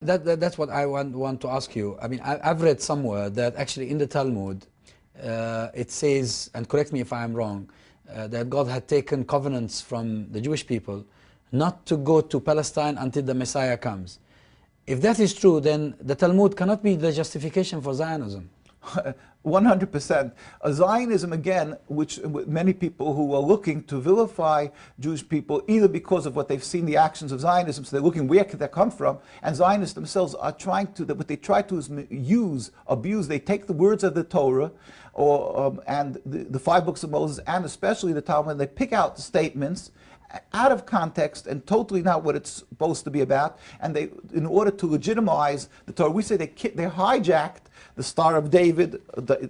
That's what I want to ask you. I mean, I've read somewhere that actually in the Talmud, it says, and correct me if I'm wrong, that God had taken covenants from the Jewish people not to go to Palestine until the Messiah comes. If that is true, then the Talmud cannot be the justification for Zionism. 100%. Zionism, again, which many people who are looking to vilify Jewish people, either because of what they've seen the actions of Zionism, so they're looking where could that come from, and Zionists themselves are trying to, what they try to is abuse, they take the words of the Torah, and the 5 books of Moses, and especially the Talmud, and they pick out the statements out of context and totally not what it's supposed to be about, and they, in order to legitimize the Torah, we say they hijacked the Star of David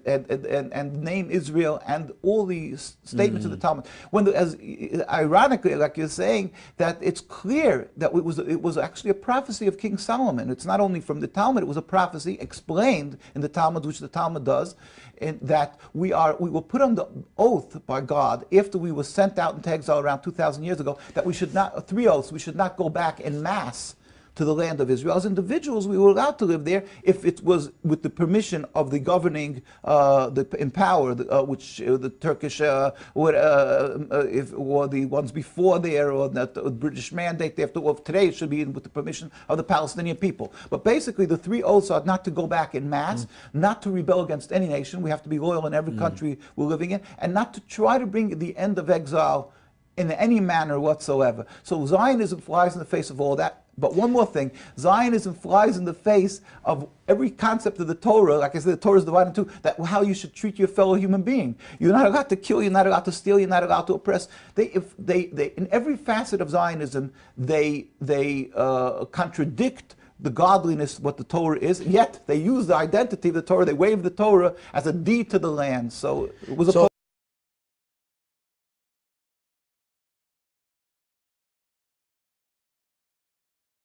and name Israel and all the statements of the Talmud. When as ironically, like you're saying, that it's clear that it was actually a prophecy of King Solomon. It's not only from the Talmud; it was a prophecy explained in the Talmud, which the Talmud does, and that we were put under oath by God after we were sent out into exile around 2,000 years ago, that we should not, 3 oaths, we should not go back en masse to the land of Israel. As individuals, we were allowed to live there if it was with the permission of the governing, in power, which the Turkish, or the ones before there, or the British mandate after. Well, today it should be with the permission of the Palestinian people. But basically, the 3 oaths are not to go back in mass, not to rebel against any nation. We have to be loyal in every country we're living in, and not to try to bring the end of exile in any manner whatsoever. So Zionism flies in the face of all that. But one more thing, Zionism flies in the face of every concept of the Torah. Like I said, the Torah is divided into that how you should treat your fellow human being. You're not allowed to kill, you're not allowed to steal, you're not allowed to oppress. In every facet of Zionism, they contradict the godliness, what the Torah is, yet they use the identity of the Torah, they wave the Torah as a deed to the land. So it was a